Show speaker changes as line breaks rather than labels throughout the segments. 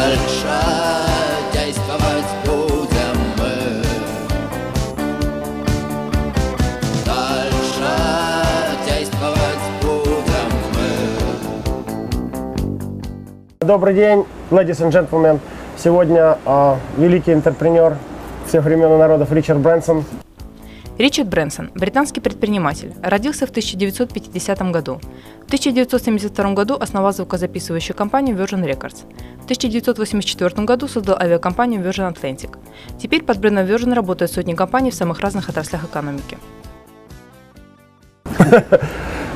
Дальше действовать будем мы. Дальше действовать будем мы.
Добрый день, ladies and gentlemen. Сегодня великий интерпренер всех времен и народов Ричард Брэнсон.
Ричард Брэнсон – британский предприниматель, родился в 1950 году. В 1972 году основал звукозаписывающую компанию Virgin Records. В 1984 году создал авиакомпанию Virgin Atlantic. Теперь под брендом Virgin работают сотни компаний в самых разных отраслях экономики.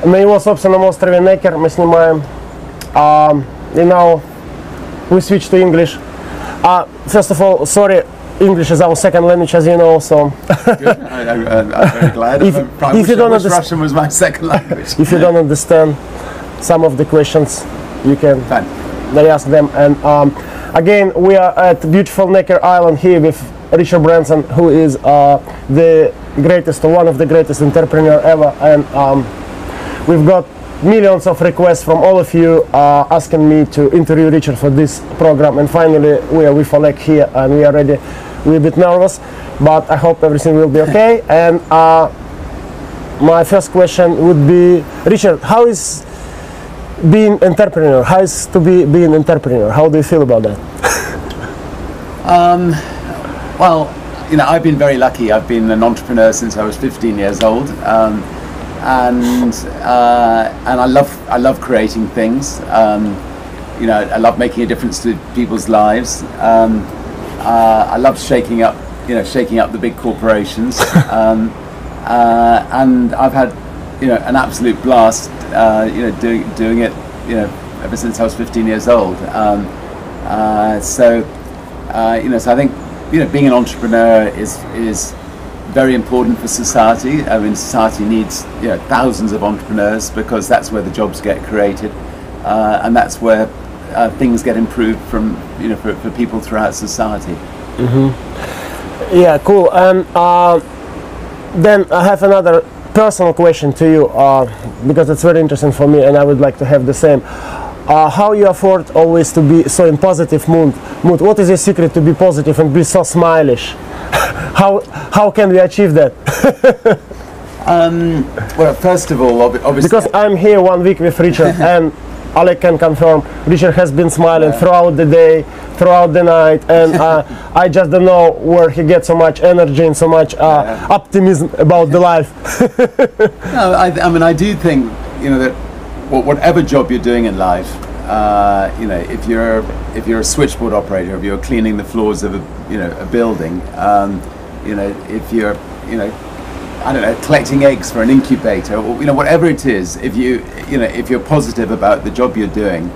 На его собственном острове Некер мы снимаем. И now we switch to English. First of all, sorry. English is our second language, as you know, so...
Good. I'm very glad.
If you don't understand,
Russian was my second language.
If you don't understand some of the questions, you can ask them. And again, we are at beautiful Necker Island here with Rичард Брэнсон, who is the greatest, or one of the greatest entrepreneur ever. And we've got millions of requests from all of you asking me to interview Rичард for this program, and finally we are with Oleg here and we are ready. We're a bit nervous, but I hope everything will be okay. And my first question would be, Rичард, how is being entrepreneur? How is to be being entrepreneur? How do you feel about that?
Well, you know, I've been very lucky. I've been an entrepreneur since I was 15 years old. And I love creating things. You know, I love making a difference to people's lives. I love shaking up the big corporations. And I've had, you know, an absolute blast, you know, doing it, you know, ever since I was 15 years old. So you know, so I think, you know, being an entrepreneur is very important for society. I mean, society needs, you know, thousands of entrepreneurs, because that's where the jobs get created, and that's where things get improved from, you know, for people throughout society.
Yeah, cool. And then I have another personal question to you, because it's very interesting for me, and I would like to have the same. How you afford always to be so in positive mood? What is your secret to be positive and be so smilish? How can we achieve that?
Well, first of all, obviously,
because I'm here 1 week with Rичард, and Oleg can confirm, Rичард has been smiling throughout the day, throughout the night, and I just don't know where he gets so much energy and so much optimism about the life.
No, I mean, I do think, you know, that whatever job you're doing in life, you know, if you're a switchboard operator, if you're cleaning the floors of a building, you know, if you're, you know, I don't know, collecting eggs for an incubator, or, you know, whatever it is, if you're positive about the job you're doing,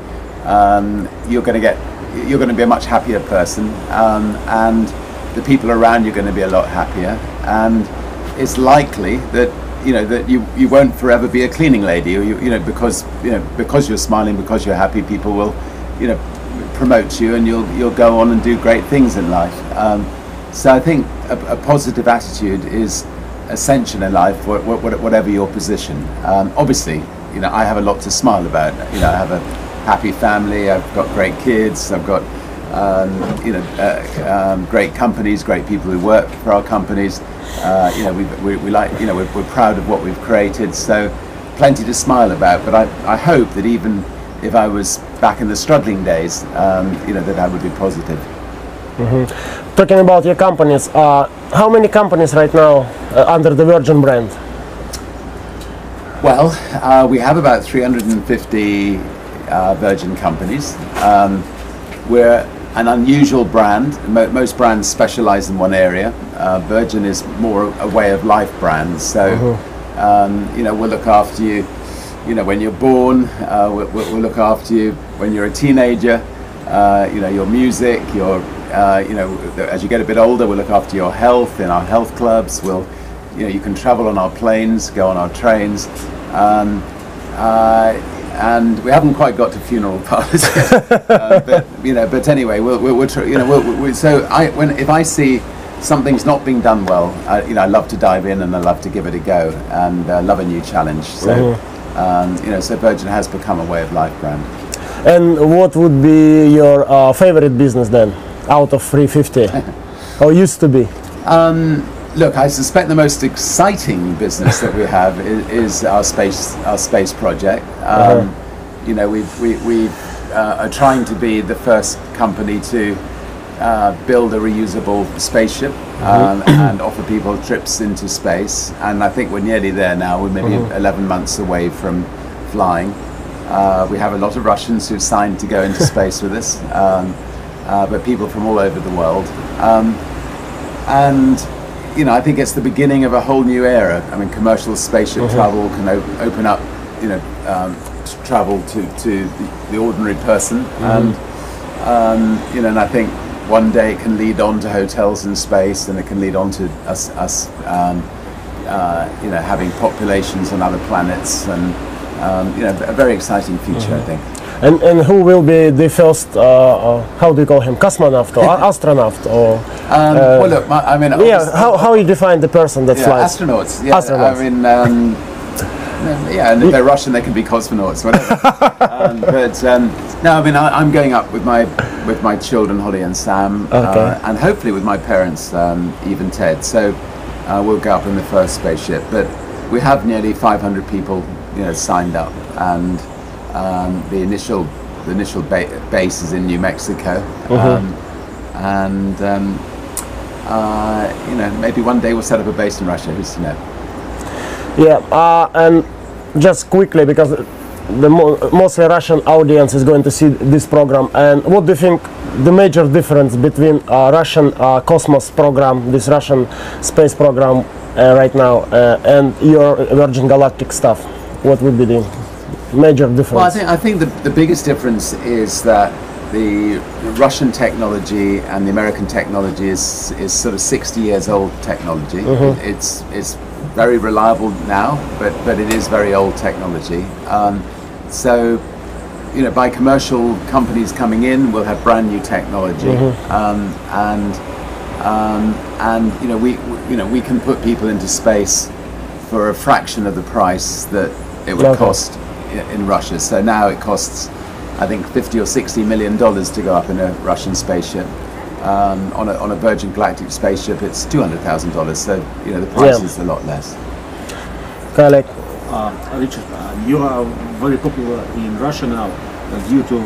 you're going to be a much happier person, and the people around you are going to be a lot happier, and it's likely that, you know, that you won't forever be a cleaning lady, or you know, because you're smiling, because you're happy, people will, you know, promote you, and you'll go on and do great things in life. So I think a positive attitude is essential in life, whatever your position. Obviously, you know, I have a lot to smile about. You know, I have a happy family. I've got great kids. I've got you know, great companies, great people who work for our companies. You know, we like, you know, we're proud of what we've created. So plenty to smile about. But I hope that even if I was back in the struggling days, you know, that I would be positive.
Talking about your companies, how many companies right now under the Virgin brand?
Well, we have about 350 Virgin companies. We're an unusual brand. Most brands specialize in one area. Virgin is more a way of life brand. So, you know, we'll look after you, you know, when you're born. We'll look after you when you're a teenager. You know, your music, your you know, as you get a bit older, we'll look after your health in our health clubs. We'll, you know, you can travel on our planes, go on our trains, and we haven't quite got to funeral parlors yet. But you know, but anyway, we'll you know, so if I see something's not being done well, you know, I love to dive in and I love to give it a go, and love a new challenge. So you know, so Virgin has become a way of life brand.
And what would be your favorite business then, out of 350, or used to be?
Look, I suspect the most exciting business that we have is our space project. You know, we are trying to be the first company to build a reusable spaceship and offer people trips into space. And I think we're nearly there now. We're maybe 11 months away from flying. We have a lot of Russians who've signed to go into space with us, but people from all over the world. And you know, I think it's the beginning of a whole new era. I mean, commercial spaceship travel can open up, you know, travel to the ordinary person, and you know, and I think one day it can lead on to hotels in space, and it can lead on to us you know, having populations on other planets, and you know, a very exciting future, I think.
And who will be the first, how do you call him, cosmonaut or astronaut? Or,
well, look, I mean...
Yeah, how you define the person that flies?
Astronauts, yeah.
Astronauts.
I mean, yeah, and if they're Russian, they can be cosmonauts, whatever. No, I mean, I'm going up with my children, Holly and Sam, and hopefully with my parents, Eve and Ted. So we'll go up in the first spaceship. But we have nearly 500 people, you know, signed up, and the initial base is in New Mexico, and you know, maybe one day we'll set up a base in Russia. Who's to know?
Yeah, and just quickly, because the mostly Russian audience is going to see this program, and what do you think the major difference between Russian Cosmos program, this Russian space program right now, and your Virgin Galactic stuff? What would be the major difference?
Well, I think the biggest difference is that the Russian technology and the American technology is sort of 60 years old technology. It's very reliable now, but it is very old technology. So, you know, by commercial companies coming in, we'll have brand new technology, and you know, we can put people into space for a fraction of the price that it would cost in Russia. So now it costs, I think, $50 or $60 million to go up in a Russian spaceship. On a Virgin Galactic spaceship, it's $200,000. So you know, the price is a lot less.
Correct.
Richard, you are very popular in Russia now due to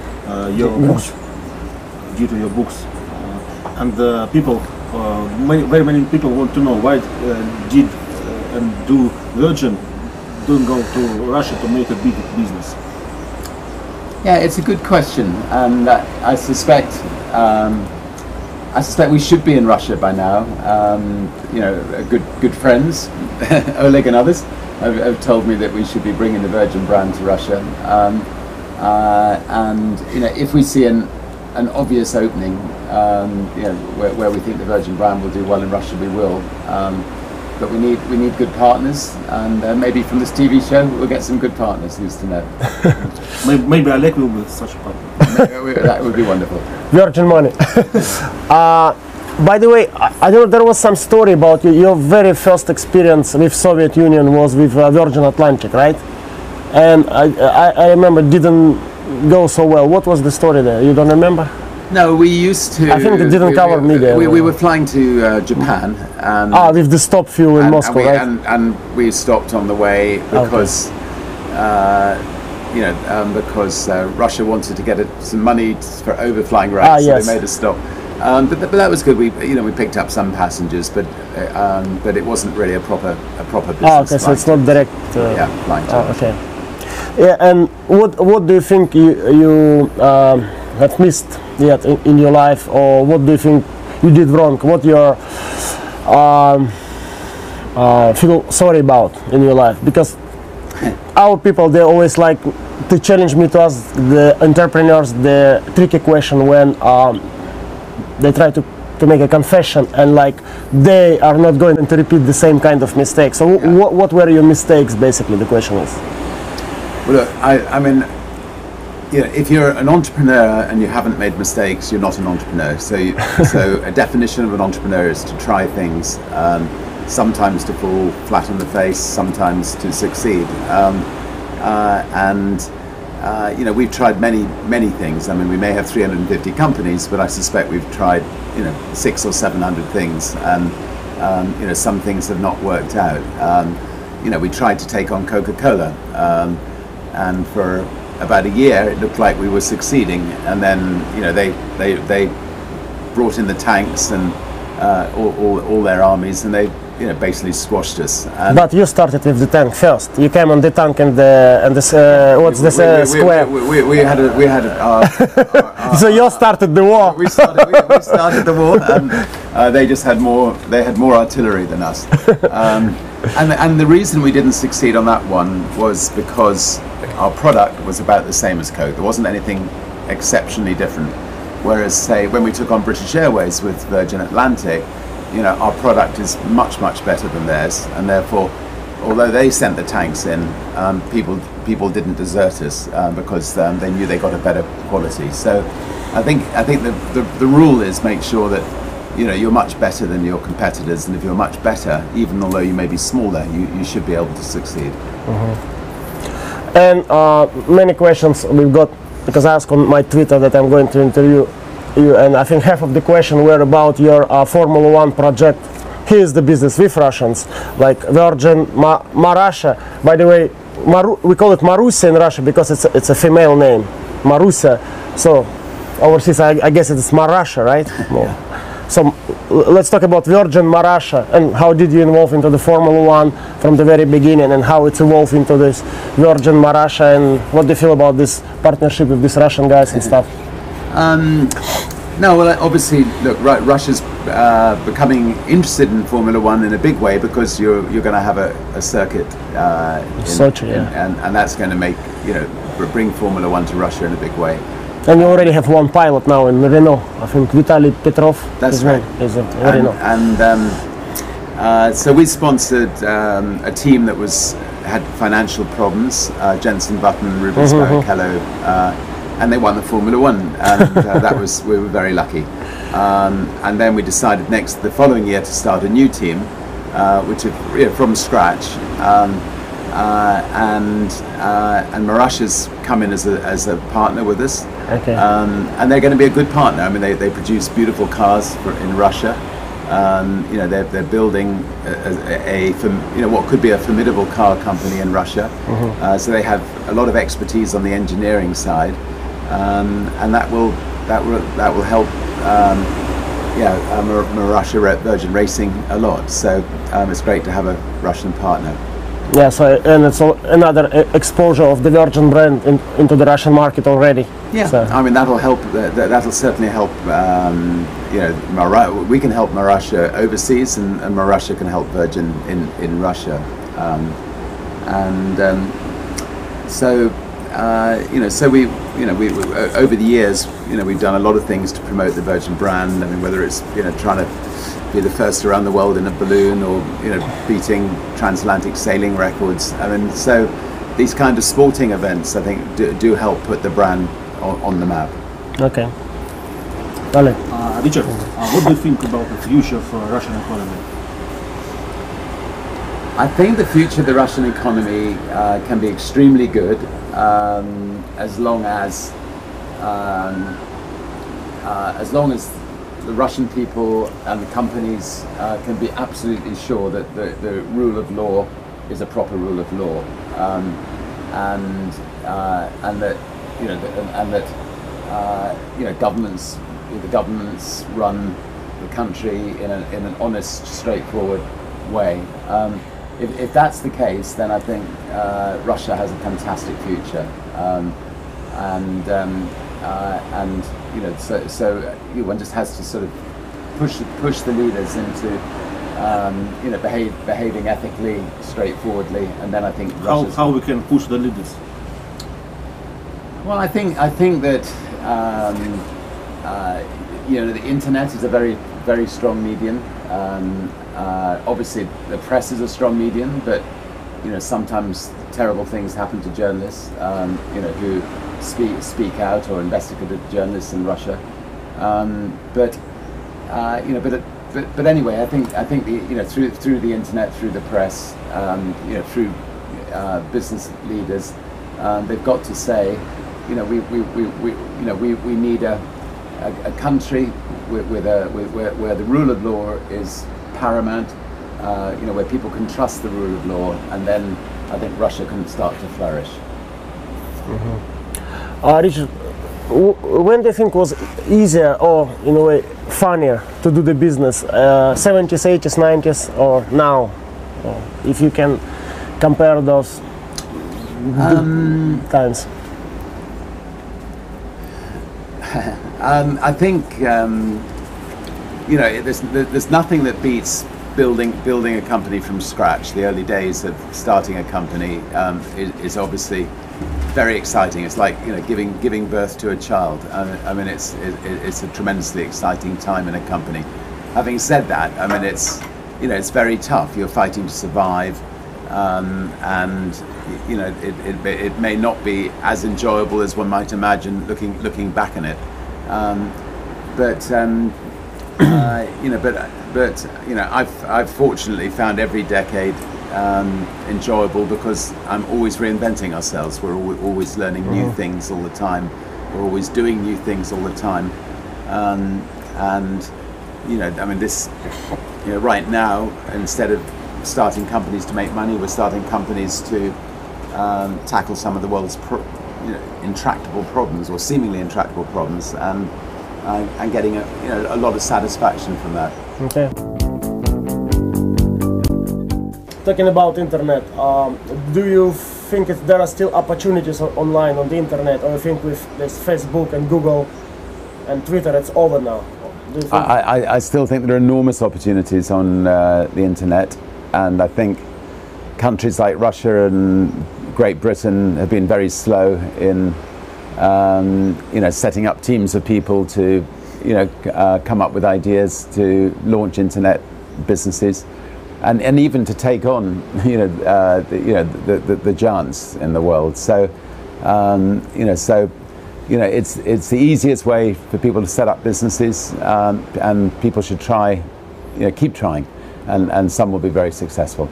your books. And people, very many people want to know why did and do Virgin don't go to Russia to make a big business.
Yeah, it's a good question, and I suspect we should be in Russia by now. You know, good friends, Oleg and others, have told me that we should be bringing the Virgin brand to Russia. And you know, if we see an obvious opening, you know, where we think the Virgin brand will do well in Russia, we will. But we need good partners, and maybe from this TV show we'll get some good partners. Who's to know?
Maybe Alec will be such a partner.
That would be wonderful.
Virgin money. By the way, I know there was some story about you. Your very first experience with Soviet Union was with Virgin Atlantic, right? And I remember it didn't go so well. What was the story there? You don't remember?
No, we used to.
I think it didn't cover media.
We were flying to Japan.
With the stop few in Moscow, right?
And we stopped on the way because, you know, because Russia wanted to get some money for overflying rights, so they made us stop. But that was good. We picked up some passengers, but it wasn't really a proper business.
Okay, so it's not direct.
Flying.
Okay. Yeah, and what do you think you have missed yet in your life, or what do you think you did wrong? What you feel sorry about in your life? Because our people, they always like to challenge me to ask the entrepreneurs the tricky question when they try to make a confession, and like they are not going to repeat the same kind of mistakes. So what were your mistakes, basically, the question is?
Well, look, I mean, you know, if you're an entrepreneur and you haven't made mistakes, you're not an entrepreneur. So a definition of an entrepreneur is to try things, sometimes to fall flat on the face, sometimes to succeed. And you know, we've tried many things. I mean, we may have 350 companies, but I suspect we've tried, you know, 600 or 700 things, and you know, some things have not worked out. You know, we tried to take on Coca-Cola, and for about a year it looked like we were succeeding, and then, you know, they brought in the tanks and all their armies, and they, you know, basically squashed us. And
But you started with the tank first. You came on the tank and the square.
we had our
So you started the war.
we started the war, and they just had more artillery than us. And the reason we didn't succeed on that one was because our product was about the same as Coke. There wasn't anything exceptionally different. Whereas, say, when we took on British Airways with Virgin Atlantic, you know, our product is much better than theirs, and therefore, although they sent the tanks in, people didn't desert us because they knew they got a better quality. So, I think the rule is make sure that, you know, you're much better than your competitors, and if you're much better, even although you may be smaller, you should be able to succeed.
And many questions we've got, because I asked on my Twitter that I'm going to interview you, and I think half of the question were about your Formula One project. Here's the business with Russians, like Virgin, Marussia. By the way, we call it Marusia in Russia because it's a female name, Marusia. So overseas, I guess it's Marussia, right? Yeah. So let's talk about Virgin Marussia, and how did you involve into the Formula One from the very beginning, and how it's evolved into this Virgin Marussia, and what do you feel about this partnership with these Russian guys and stuff?
No, well, obviously, look, Russia's becoming interested in Formula One in a big way because you're going to have a circuit,
Sochi, yeah.
and that's going to make, you know, bring Formula One to Russia in a big way.
And you already have one pilot now in Renault, I think Vitaly Petrov.
That's right.
Is in Renault.
And so we sponsored a team that had financial problems, Jensen Button, Rubens Barrichello, and they won the Formula One, and we were very lucky. And then we decided the following year to start a new team, which is, you know, from scratch. And Marussia's come in as a partner with us,
Okay.
And they're going to be a good partner. I mean, they produce beautiful cars in Russia. You know, they're building you know, what could be a formidable car company in Russia. So they have a lot of expertise on the engineering side, and that will help. Marussia Virgin Racing a lot. So it's great to have a Russian partner.
Yeah, so, and it's another exposure of the Virgin brand into the Russian market already.
Yeah,
so.
I mean, that'll help. That'll certainly help. You know, we can help Marussia overseas, and Marussia can help Virgin in Russia. So you know, so we over the years, you know, we've done a lot of things to promote the Virgin brand. I mean, whether it's, you know, trying to be the first around the world in a balloon, or, you know, beating transatlantic sailing records. I mean, so these kind of sporting events, I think, do help put the brand on the map.
Okay. Vale.
Richard, what do you think about the future of Russian economy?
I think the future of the Russian economy can be extremely good, as long as the Russian people and the companies can be absolutely sure that the rule of law is a proper rule of law, and that, you know, the governments run the country in an honest, straightforward way. If that's the case, then I think Russia has a fantastic future, and you know, so one just has to sort of push the leaders into you know, behaving ethically, straightforwardly, and then I think
how we can push the leaders.
Well, I think that you know, the internet is a very strong medium. Obviously, the press is a strong medium, but, you know, sometimes terrible things happen to journalists, you know, who speak out, or investigative journalists in Russia. But you know, but anyway, I think the, you know, through the internet, through the press, you know, through business leaders, they've got to say, you know, we need a country where the rule of law is paramount, you know, where people can trust the rule of law, and then I think Russia can start to flourish.
Richard, when do you think was easier or in a way funnier to do the business? 70s, 80s, 90s, or now? If you can compare those times.
I think you know, there's nothing that beats building a company from scratch. The early days of starting a company is obviously very exciting. It's like, you know, giving birth to a child. I mean, it's a tremendously exciting time in a company. Having said that, I mean, it's, you know, it's very tough. You're fighting to survive, and you know, it may not be as enjoyable as one might imagine looking back on it. You know, but you know, I've fortunately found every decade enjoyable, because I'm always reinventing ourselves. We're always learning new things all the time. We're always doing new things all the time, and you know, I mean, this, you know, right now, instead of starting companies to make money, we're starting companies to tackle some of the world's intractable problems, or seemingly intractable problems, and getting a lot of satisfaction from that.
Okay. Talking about internet, do you think there are still opportunities online on the internet, or you think with this Facebook and Google and Twitter it's over now? Do you think
I still think there are enormous opportunities on the internet, and I think countries like Russia and Great Britain have been very slow in you know, setting up teams of people to, you know, come up with ideas to launch internet businesses, and even to take on, you know, the giants in the world. So you know, it's the easiest way for people to set up businesses, and people should try, you know, keep trying, and some will be very successful.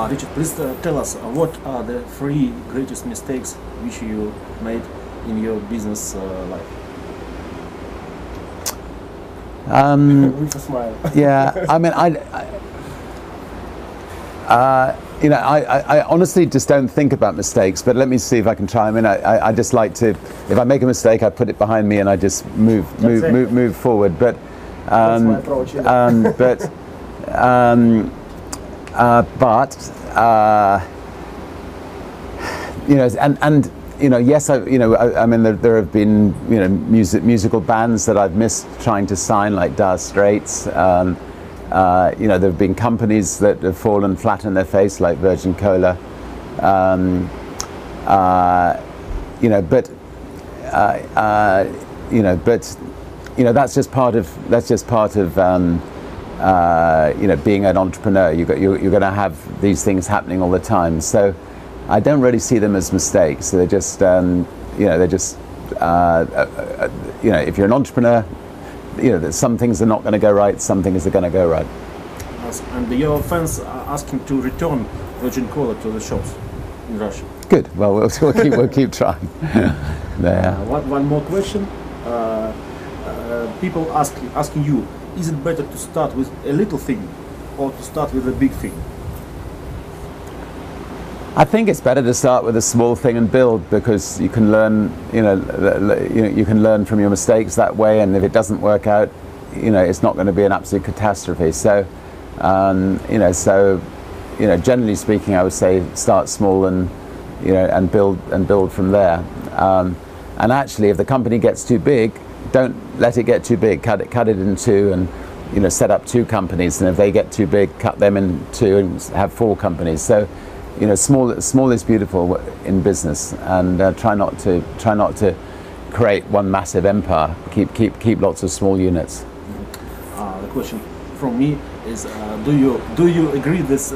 Richard, please tell us what are the 3 greatest mistakes which you made in your business life?
with a smile?
Yeah, I mean, you know, I honestly just don't think about mistakes, but let me see if I can try. I mean, I just like to, if I make a mistake, I put it behind me and I just move forward. But
That's my approach,
you know, and you know, yes, I mean, there have been, you know, musical bands that I've missed trying to sign, like Dire Straits. You know, there have been companies that have fallen flat on their face, like Virgin Cola. You know, but you know, that's just part of you know, being an entrepreneur. You're going to have these things happening all the time. So I don't really see them as mistakes. They're just you know, they're just you know, if you're an entrepreneur, you know, that some things are not going to go right, some things are going to go right.
Yes, and your fans are asking to return Virgin Cola to the shops in Russia.
Good. Well, we'll keep trying. There.
One more question. People asking you, is it better to start with a little thing or to start with a big thing?
I think it's better to start with a small thing and build, because you can learn, you know, you can learn from your mistakes that way, and if it doesn't work out, you know, it's not going to be an absolute catastrophe. So, you know, generally speaking, I would say start small and, you know, and build from there. And actually, if the company gets too big, don't let it get too big. Cut it in two, and, you know, set up 2 companies. And if they get too big, cut them in 2 and have 4 companies. So, you know, small is beautiful in business, and try not to create one massive empire. Keep lots of small units.
The question from me is, do you agree with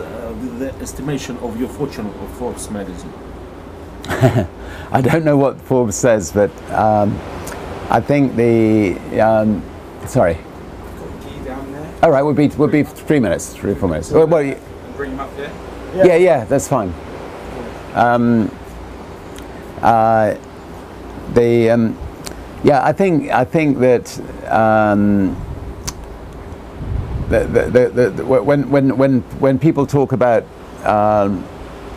the estimation of your fortune of Forbes magazine?
I don't know what Forbes says, but I think the sorry.
Key down there.
All right, we'll be 3 minutes, 3 or 4 minutes. Well,
Bring him up there.
yeah, that's fine. Yeah, I think that when people talk about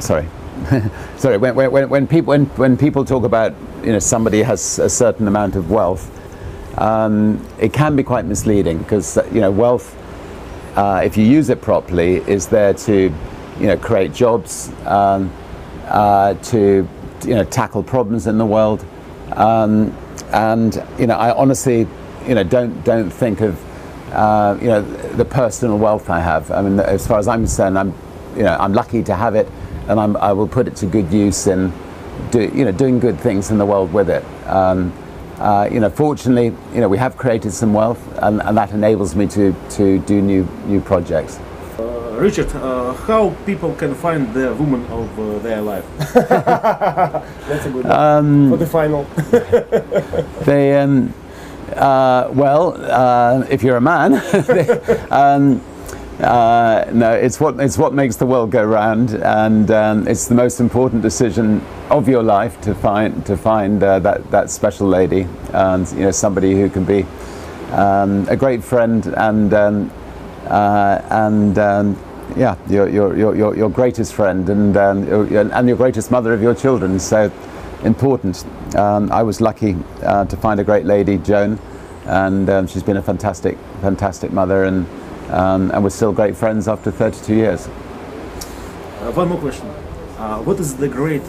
sorry when people talk about, you know, somebody has a certain amount of wealth, it can be quite misleading, because, you know, wealth, if you use it properly, is there to, you know, create jobs, to, you know, tackle problems in the world, and, you know, I honestly, you know, don't think of, you know, the personal wealth I have. I mean, as far as I'm concerned, I'm lucky to have it, and I will put it to good use in doing good things in the world with it. You know, fortunately, you know, we have created some wealth, and that enables me to do new projects.
Richard, how people can find the woman of their life?
That's a good one. For the final.
They, well, if you're a man, no, it's what makes the world go round, and it's the most important decision of your life to find that special lady, and, you know, somebody who can be a great friend, and yeah, your greatest friend, and your greatest mother of your children. So important. I was lucky to find a great lady, Joan, and she's been a fantastic mother, and we're still great friends after 32 years.
One more question. What is the great?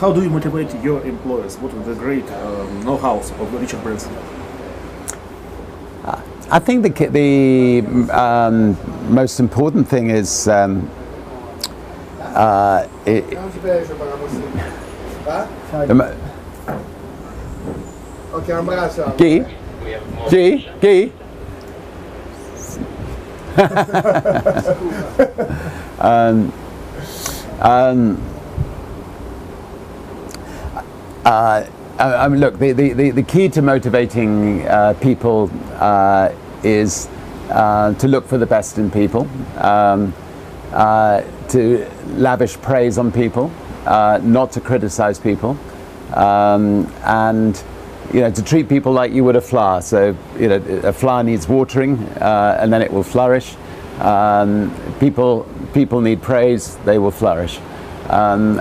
How do you motivate your employees? What are the great know-hows of Richard Brэнson?
I think the most important thing is Guy. I mean, look, the key to motivating people is to look for the best in people, to lavish praise on people, not to criticize people, and, you know, to treat people like you would a flower. So, you know, a flower needs watering, and then it will flourish. People need praise; they will flourish. And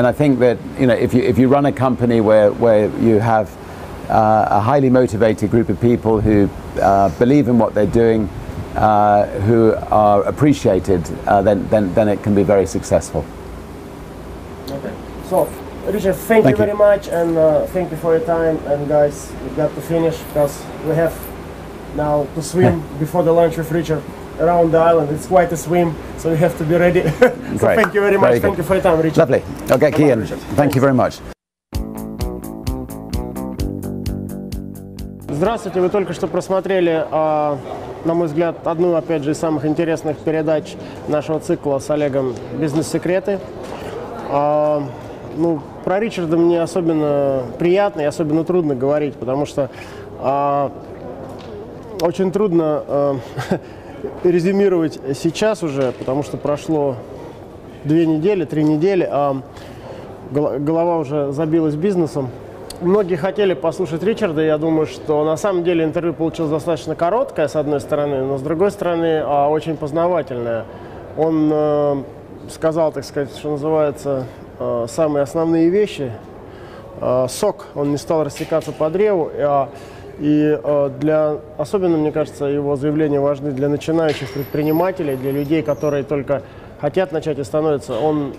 I think that, you know, if you run a company where you have a highly motivated group of people who believe in what they're doing, who are appreciated, then it can be very successful.
Okay. So, Richard, thank you very much, and thank you for your time. And guys, we've got to finish, because we have now to swim before the lunch with Richard around the island. It's quite a swim, so we have to be ready. So thank you very much. Thank you for your time, Richard.
Lovely. Okay, Kian, thank you very much.
Здравствуйте, вы только что просмотрели, на мой взгляд, одну, опять же, из самых интересных передач нашего цикла с Олегом «Бизнес-секреты». Ну, про Ричарда мне особенно приятно и особенно трудно говорить, потому что очень трудно резюмировать сейчас уже, потому что прошло 2 недели, 3 недели, а голова уже забилась бизнесом. Многие хотели послушать Ричарда, я думаю, что на самом деле интервью получилось достаточно короткое, с одной стороны, но с другой стороны очень познавательное. Он сказал, так сказать, что называется, самые основные вещи. Сок, он не стал растекаться по древу, и особенно, мне кажется, его заявления важны для начинающих предпринимателей, для людей, которые только хотят начать и становятся. Он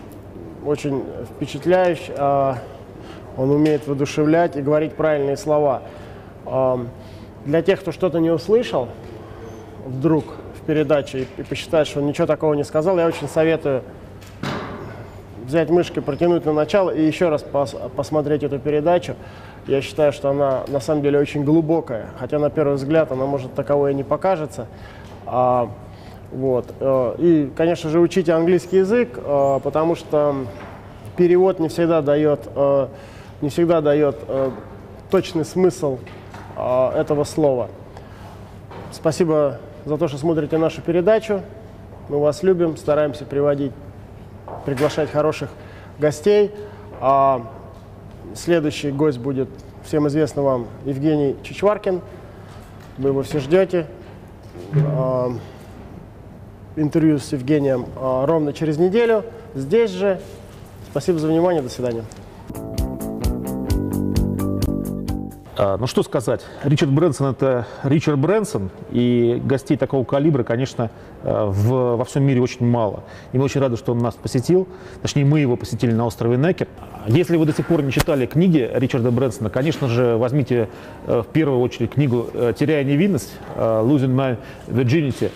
очень впечатляющий. Он умеет воодушевлять и говорить правильные слова. Для тех, кто что-то не услышал вдруг в передаче и посчитает, что он ничего такого не сказал, я очень советую взять мышки, протянуть на начало и еще раз посмотреть эту передачу. Я считаю, что она на самом деле очень глубокая, хотя на первый взгляд она, может, таковой и не покажется. Вот. И, конечно же, учите английский язык, потому что перевод не всегда дает точный смысл этого слова. Спасибо за то, что смотрите нашу передачу. Мы вас любим, стараемся приглашать хороших гостей. Следующий гость будет всем известный вам Евгений Чичваркин. Вы его все ждете. Интервью с Евгением ровно через неделю. Здесь же. Спасибо за внимание. До свидания.
Ну что сказать, Ричард Брэнсон – это Ричард Брэнсон, и гостей такого калибра, конечно, во всем мире очень мало. И мы очень рады, что он нас посетил, точнее, мы его посетили на острове Некер. Если вы до сих пор не читали книги Ричарда Брэнсона, конечно же, возьмите в первую очередь книгу «Теряя невинность», «Losing My Virginity».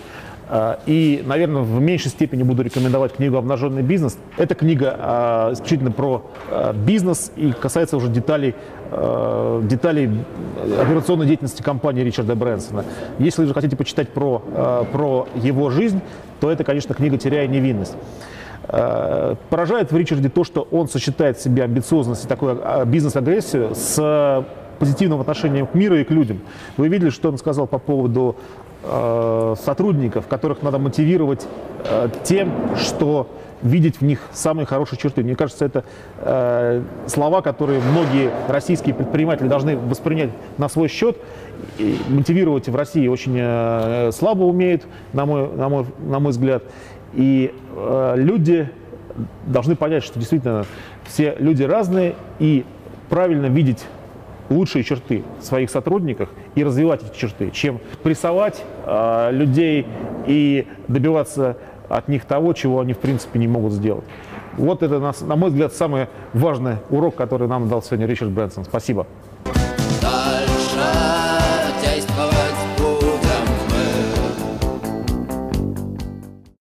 И, наверное, в меньшей степени буду рекомендовать книгу «Обнаженный бизнес». Эта книга исключительно про бизнес и касается уже деталей операционной деятельности компании Ричарда Брэнсона. Если вы же хотите почитать про его жизнь, то это, конечно, книга «Теряя невинность». Поражает в Ричарде то, что он сочетает в себе амбициозность и такую бизнес-агрессию с позитивным отношением к миру и к людям. Вы видели, что он сказал по поводу сотрудников, которых надо мотивировать тем, что видеть в них самые хорошие черты. Мне кажется, это слова, которые многие российские предприниматели должны воспринять на свой счет. И мотивировать в России очень слабо умеют, на мой взгляд. И люди должны понять, что действительно все люди разные, и правильно видеть лучшие черты в своих сотрудниках и развивать эти черты, чем прессовать людей и добиваться от них того, чего они в принципе не могут сделать. Вот это, на мой взгляд, самый важный урок, который нам дал сегодня Ричард Брэнсон. Спасибо.